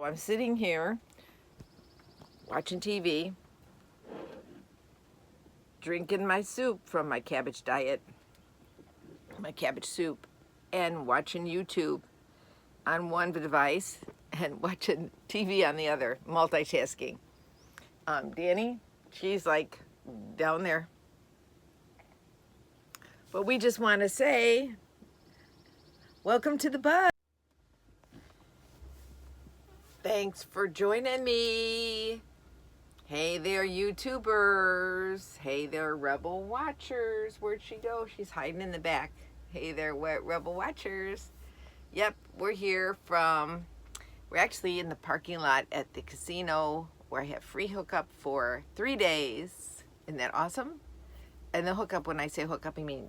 I'm sitting here watching TV, drinking my soup from my cabbage diet, my cabbage soup, and watching YouTube on one device and watching TV on the other, multitasking. Danny, she's like down there. But we just want to say, welcome to the buzz. Thanks for joining me. Hey there, YouTubers. Hey there, Rebel Watchers. Where'd she go? She's hiding in the back. Hey there, Rebel Watchers. Yep, we're actually in the parking lot at the casino where I have free hookup for 3 days. Isn't that awesome? And the hookup, when I say hookup, I mean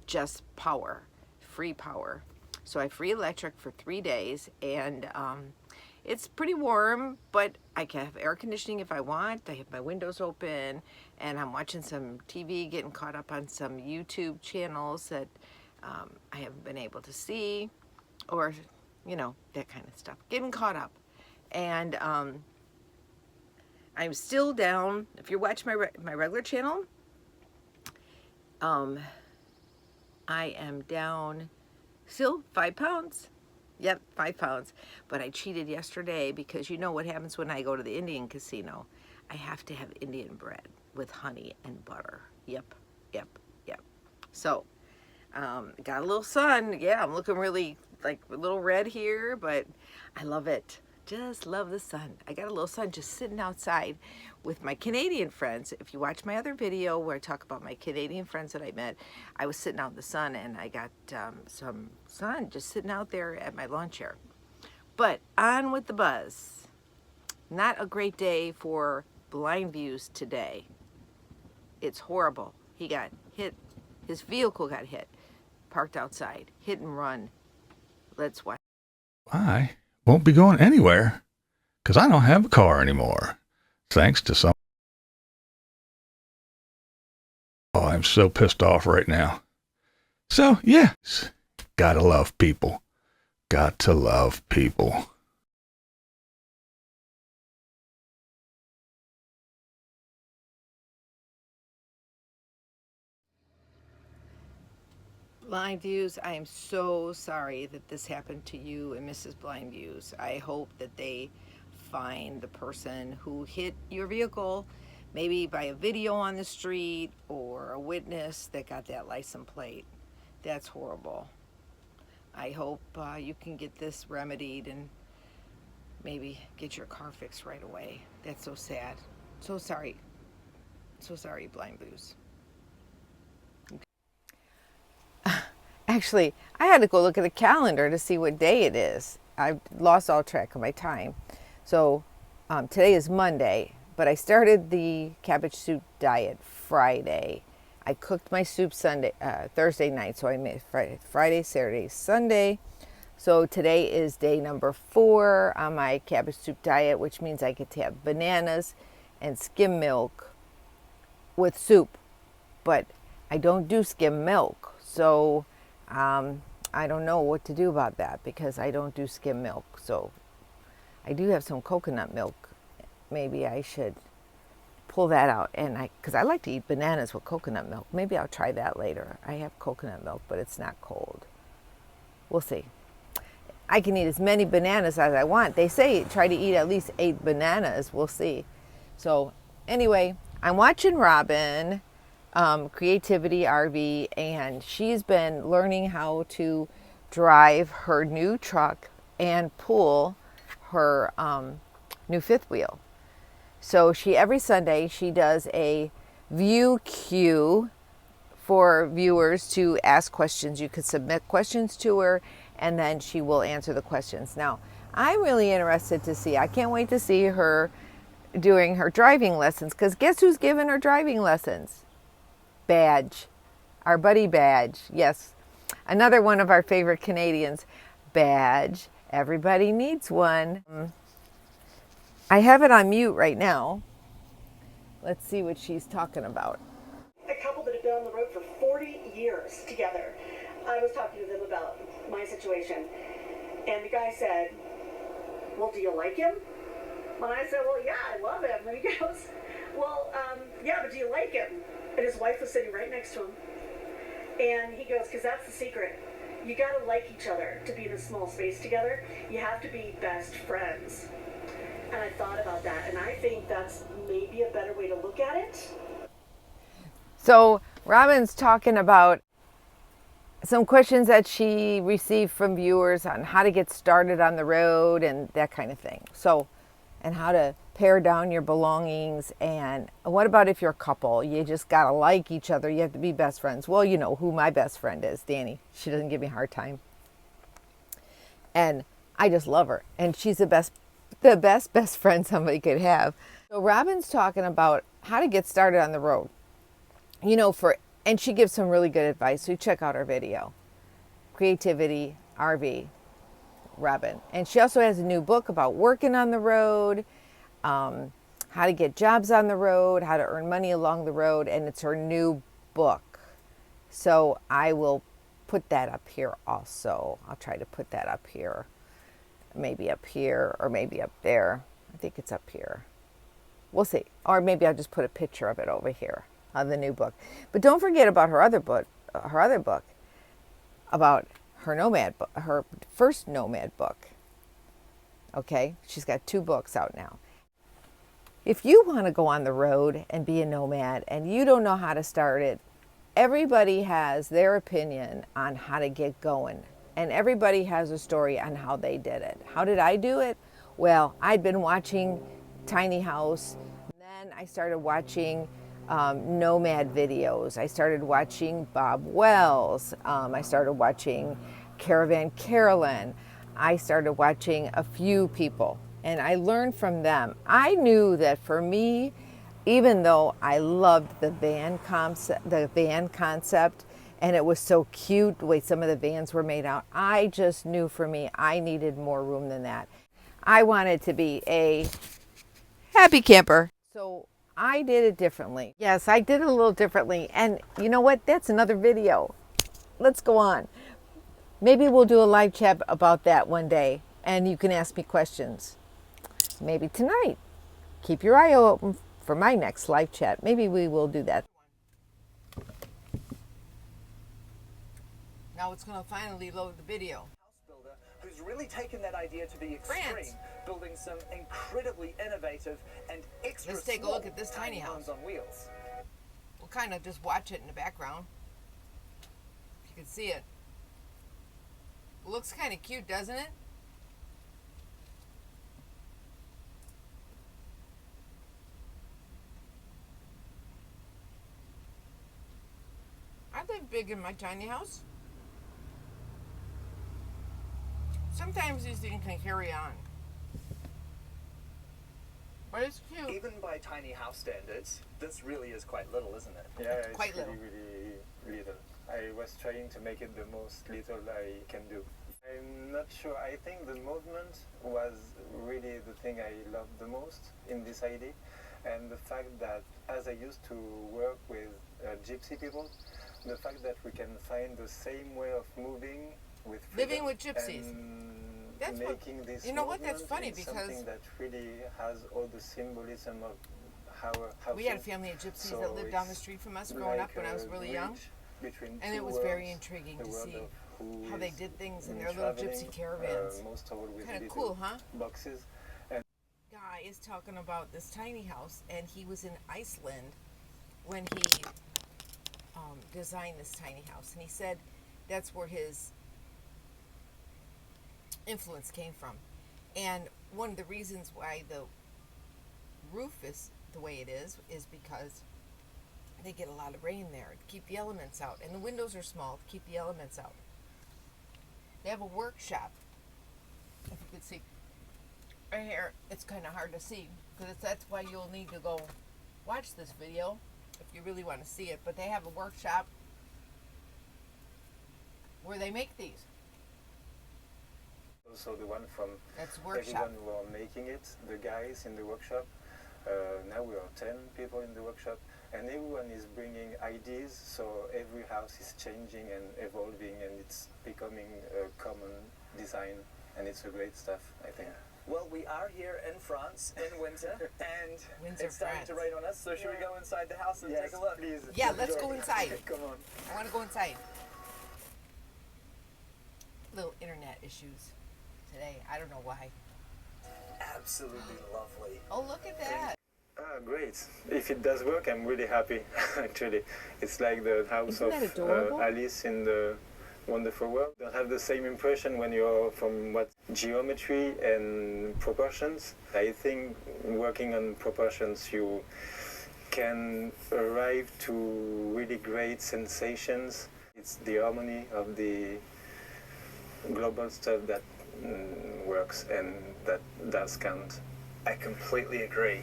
just power, free power. So I have free electric for 3 days, and it's pretty warm, but I can have air conditioning if I want. I have my windows open, and I'm watching some TV, getting caught up on some YouTube channels that I haven't been able to see, or, you know, that kind of stuff. Getting caught up. And I'm still down. If you watch my regular channel, I am down still 5 pounds. Yep, 5 pounds. But I cheated yesterday because you know what happens when I go to the Indian casino. I have to have Indian bread with honey and butter. Yep. So, got a little sun. Yeah, I'm looking really like a little red here, but I love it. Just love the sun. I got a little sun just sitting outside with my Canadian friends. If you watch my other video where I talk about my Canadian friends that I met, I was sitting out in the sun, and I got some sun just sitting out there at my lawn chair. But on with the buzz. Not a great day for blind views today. It's horrible. He got hit. His vehicle got hit. Parked outside. Hit and run. Let's watch. I won't be going anywhere because I don't have a car anymore. Thanks to some... Oh, I'm so pissed off right now. So, yeah, gotta love people. Got to love people. Blind Views, I am so sorry that this happened to you and Mrs. Blind Views. I hope that they find the person who hit your vehicle, maybe by a video on the street or a witness that got that license plate. That's horrible. I hope you can get this remedied and maybe get your car fixed right away. That's so sad. So sorry. So sorry, Blind Views. Actually, I had to go look at the calendar to see what day it is. I've lost all track of my time. So today is Monday, but I started the cabbage soup diet Friday. I cooked my soup Thursday night, so I made Friday, Saturday, Sunday. So today is day number 4 on my cabbage soup diet, which means I get to have bananas and skim milk with soup. But I don't do skim milk, so I don't know what to do about that because I don't do skim milk. So I do have some coconut milk. Maybe I should pull that out, and because I like to eat bananas with coconut milk. Maybe I'll try that later. I have coconut milk, but it's not cold. We'll see. I can eat as many bananas as I want. They say try to eat at least 8 bananas. We'll see. So anyway, I'm watching Robin, Creativity RV, and she's been learning how to drive her new truck and pull her new fifth wheel. So every Sunday she does a view queue for viewers to ask questions. You could submit questions to her, and then she will answer the questions. Now, I'm really interested to see. I can't wait to see her doing her driving lessons, because guess who's giving her driving lessons? Badge, our buddy Badge. Yes, another one of our favorite Canadians, Badge. Everybody needs one. I have it on mute right now. Let's see what she's talking about. A couple that have been on the road for 40 years together. I was talking to them about my situation, and the guy said, well, do you like him? And I said, well, yeah, I love him. And he goes, well, yeah, but do you like him? And his wife was sitting right next to him. And he goes, because that's the secret. You got to like each other to be in a small space together. You have to be best friends. And I thought about that, and I think that's maybe a better way to look at it. So Robin's talking about some questions that she received from viewers on how to get started on the road and that kind of thing. So, and how to pare down your belongings. And what about if you're a couple? You just gotta like each other. You have to be best friends. Well, you know who my best friend is, Danny. She doesn't give me a hard time. And I just love her. And she's the best friend somebody could have. So Robin's talking about how to get started on the road. You know, and she gives some really good advice. So you check out our video, Creativity RV, Robin. And she also has a new book about working on the road, how to get jobs on the road, how to earn money along the road. And it's her new book. So I will put that up here also. I'll try to put that up here. Maybe up here or maybe up there. I think it's up here. We'll see. Or maybe I'll just put a picture of it over here of the new book. But don't forget about her other book about her Nomad, her first Nomad book. Okay? She's got 2 books out now. If you want to go on the road and be a nomad and you don't know how to start it, everybody has their opinion on how to get going. And everybody has a story on how they did it. How did I do it? Well, I'd been watching Tiny House. Then I started watching Nomad videos. I started watching Bob Wells. I started watching Caravan Carolyn. I started watching a few people. And I learned from them. I knew that for me, even though I loved the van concept, and it was so cute the way some of the vans were made out, I just knew for me I needed more room than that. I wanted to be a happy camper. So I did it differently. Yes, I did it a little differently. And you know what? That's another video. Let's go on. Maybe we'll do a live chat about that one day and you can ask me questions. Maybe tonight. Keep your eye open for my next live chat. Maybe we will do that. Now it's going to finally load the video. House builder who's really taken that idea to the extreme, France. building some incredibly innovative and extra Let's take a look at this tiny homes house. on wheels. We'll kind of just watch it in the background. If you can see it. It looks kind of cute, doesn't it? I live big in my tiny house. Sometimes these things can carry on. But it's cute. Even by tiny house standards, this really is quite little, isn't it? Yeah, it's quite really, little. really little. I was trying to make it the most little I can do. I'm not sure. I think the movement was really the thing I loved the most in this idea. And the fact that, as I used to work with gypsy people, the fact that we can find the same way of moving with freedom Living with gypsies. and That's what- making this you know what, that's movement funny is because- something that really has all the symbolism of how We had a family of gypsies So that lived down the it's street from us growing up when I was a really young. bridge between And it two was very worlds, intriguing the to world see of who how they is did things in in their little gypsy traveling, caravans. most of all with Kind of little cool, huh? boxes. Guy is talking about this tiny house, and he was in Iceland when he designed this tiny house, and he said that's where his influence came from. And one of the reasons why the roof is the way it is because they get a lot of rain there to keep the elements out, and the windows are small to keep the elements out. They have a workshop, if you could see right here. It's kind of hard to see because that's why you'll need to go watch this video if you really want to see it. But they have a workshop where they make these. Also the one from That's workshop. everyone who are making it, the guys in the workshop. Now we are 10 people in the workshop, and everyone is bringing ideas, so every house is changing and evolving, and it's becoming a common design, and it's a great stuff, I think. Well, we are here in France in winter, and Winter it's starting to France. rain on us, so should we go inside the house and Yes, take a look? please. Yeah, let's go inside. Come on. I want to go inside. Little internet issues today. I don't know why. Absolutely lovely. Oh, look at that. Ah, great. If it does work, I'm really happy, actually. It's like the house Isn't that of adorable? Alice in the Wonderful World. Don't have the same impression when you're from what geometry and proportions. I think working on proportions, you can arrive to really great sensations. It's the harmony of the global stuff that works and that does count. I completely agree.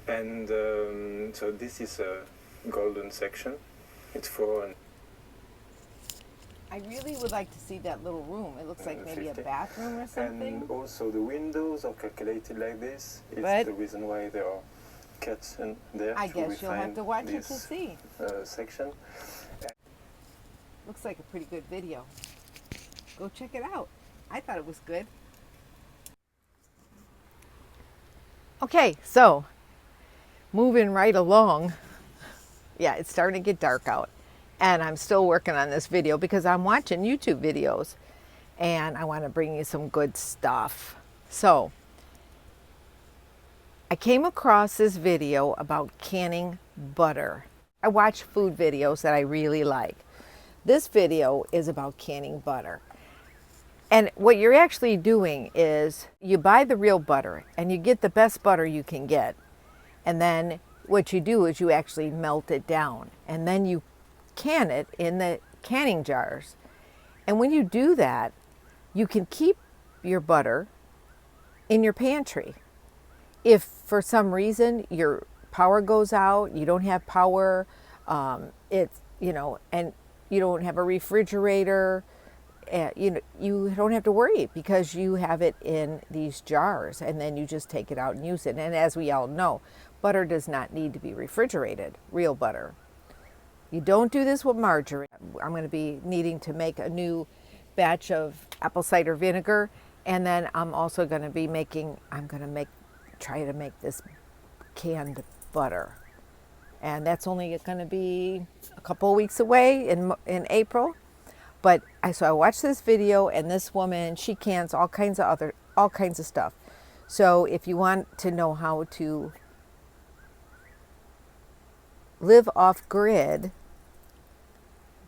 And so this is a golden section. It's for I really would like to see that little room. It looks like maybe a 50. bathroom or something. And also the windows are calculated like this. It's But- the reason why there are cuts in there. I to guess you'll have refine to watch it to this, see. section. Looks like a pretty good video. Go check it out. I thought it was good. Okay, so moving right along. Yeah, it's starting to get dark out. And I'm still working on this video because I'm watching YouTube videos and I want to bring you some good stuff. So I came across this video about canning butter. I watch food videos that I really like. This video is about canning butter. And what you're actually doing is you buy the real butter and you get the best butter you can get. And then what you do is you actually melt it down and then you can it in the canning jars. And when you do that, you can keep your butter in your pantry. If for some reason your power goes out, you don't have power, and you don't have a refrigerator, you don't have to worry because you have it in these jars and then you just take it out and use it. And as we all know, butter does not need to be refrigerated, real butter. You don't do this with margarine. I'm going to be needing to make a new batch of apple cider vinegar, and then I'm also going to be try to make this canned butter. And that's only going to be a couple of weeks away in April. But so I watched this video, and this woman, she cans all kinds of stuff. So if you want to know how to live off grid,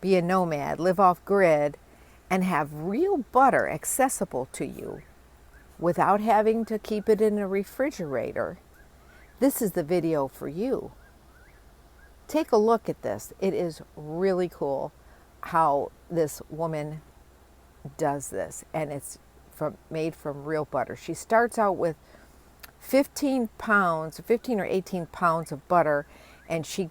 be a nomad, live off grid, and have real butter accessible to you without having to keep it in a refrigerator, this is the video for you. Take a look at this. It is really cool how this woman does this, and it's made from real butter. She starts out with 15 or 18 pounds of butter, and she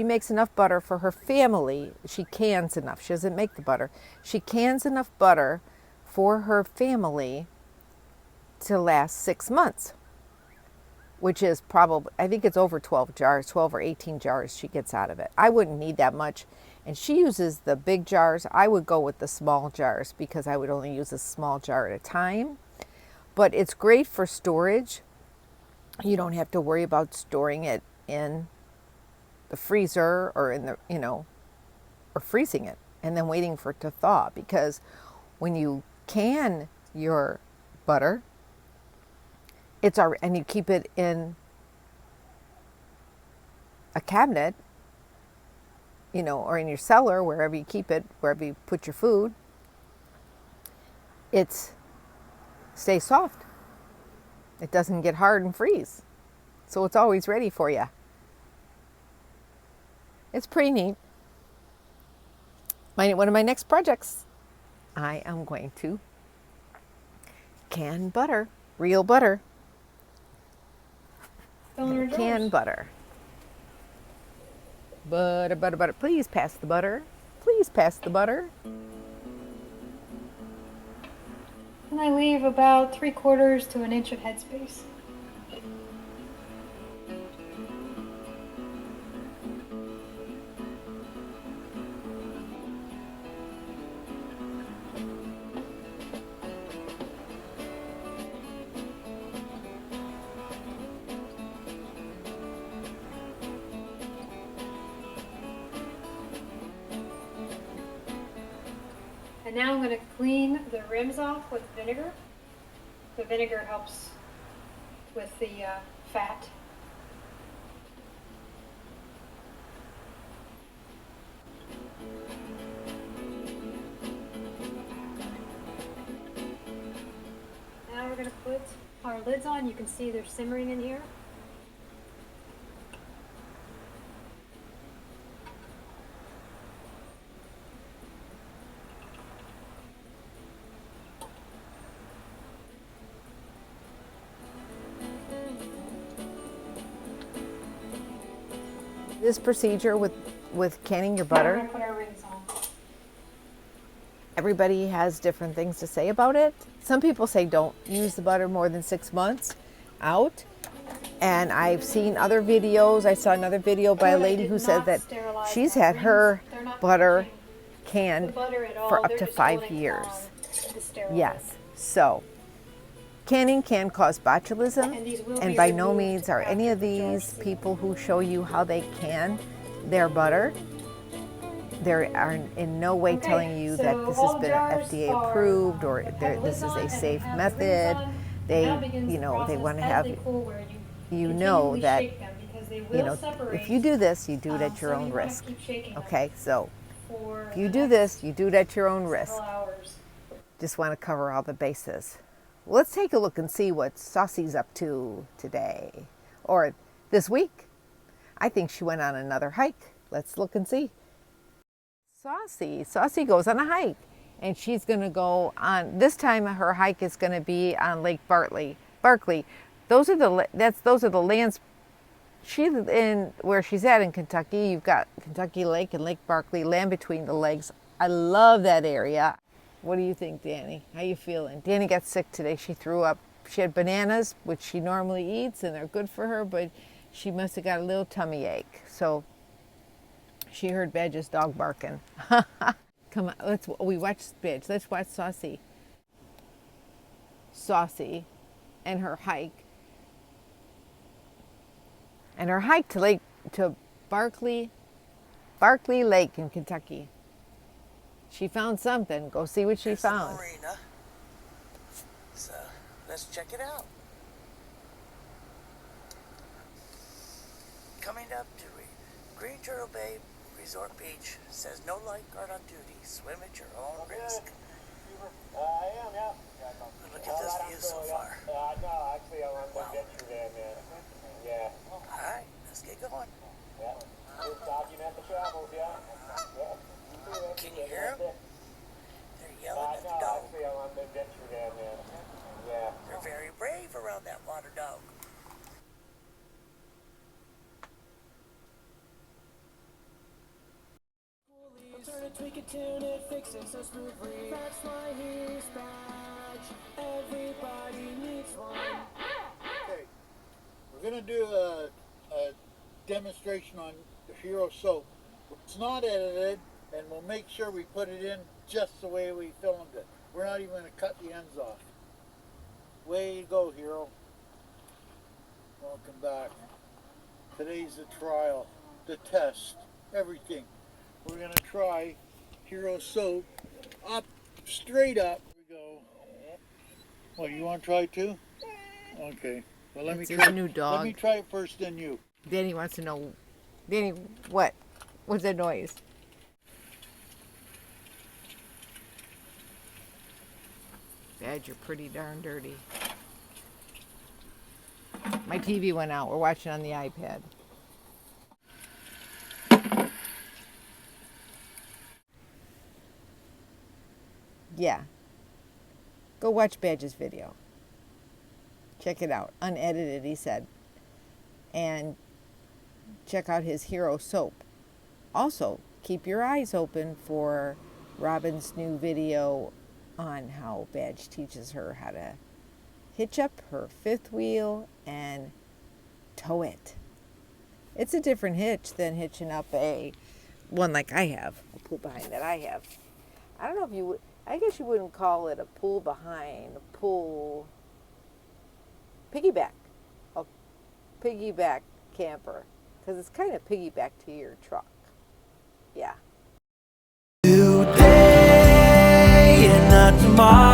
makes enough butter for her family. She cans enough. She doesn't make the butter. She cans enough butter for her family to last 6 months, which is probably, I think it's over 12 or 18 jars she gets out of it. I wouldn't need that much. And she uses the big jars. I would go with the small jars because I would only use a small jar at a time. But it's great for storage. You don't have to worry about storing it in the freezer or in the, or freezing it and then waiting for it to thaw, because when you can your butter, and you keep it in a cabinet, or in your cellar, wherever you keep it, wherever you put your food, it stays soft. It doesn't get hard and freeze. So it's always ready for you. It's pretty neat. One of my next projects, I am going to can butter, real butter. Canned butter. Butter. Please pass the butter. Please pass the butter. And I leave about 3/4 to an inch of headspace. And now I'm going to clean the rims off with vinegar. The vinegar helps with the fat. Now we're going to put our lids on. You can see they're simmering in here. This procedure with canning your We're butter, going to put our rings on. everybody has different things to say about it. Some people say don't use the butter more than 6 months out. And I've seen other videos. I saw another video by a lady who said that she's had her butter canned for up to 5 years. Yes. So canning can cause botulism, and by no means are any of these people who show you how they can their butter, they are in no way telling you that this has been FDA approved or this is a safe method. They, they want to have you know that, if you do this, you do it at your own risk. Okay, so if you do this, you do it at your own risk. Just want to cover all the bases. Let's take a look and see what Saucy's up to today or this week. I think she went on another hike. Let's look and see. Saucy goes on a hike, and she's going to go on, this time her hike is going to be on Lake Barkley. Those are the lands. She's in where she's at in Kentucky. You've got Kentucky Lake and Lake Barkley, land between the lakes. I love that area. What do you think, Danny? How you feeling? Danny got sick today. She threw up. She had bananas, which she normally eats, and they're good for her, but she must have got a little tummy ache. So she heard Badge's dog barking. Come on, we watched Badge. Let's watch Saucy and her hike. And her hike to Barkley Lake in Kentucky. She found something. Go see what she found. Marina. So let's check it out. Coming up to Green Turtle Bay Resort Beach. Says no lifeguard on duty. Swim at your own risk. I am, yeah. Look at this view so far. No, actually, I'm on the adventure there, man. Yeah. All right, let's get going. Yeah. Just document the travels, yeah. Can you hear them? They're yelling at the No, dog. actually, I'm on the adventure there, man. Yeah. They're very brave around that water dog. Turn it, tweak it, tune it, fix it so smoothly. That's why he's Badge. Everybody needs one. Okay, we're going to do a demonstration on the Hero soap. It's not edited, and we'll make sure we put it in just the way we filmed it. We're not even going to cut the ends off. Way you go, Hero. Welcome back. Today's the trial, the test, everything. We're going to try Hero soap up, straight up. Here we go. What, you want to try too? Okay. Well, let me It's try. his new dog. Let me try it first, then you. Danny wants to know. Danny, what? What's that noise? Badge, you're pretty darn dirty. My TV went out. We're watching on the iPad. Yeah. Go watch Badge's video. Check it out. Unedited, he said. And check out his Hero soap. Also, keep your eyes open for Robin's new video on how Badge teaches her how to hitch up her fifth wheel and tow it. It's a different hitch than hitching up one like I have, a pull behind that I have. I don't know if you would, I guess you wouldn't call it a pull behind, a pull piggyback, a piggyback camper, because it's kind of piggyback to your truck. Yeah. Today tomorrow.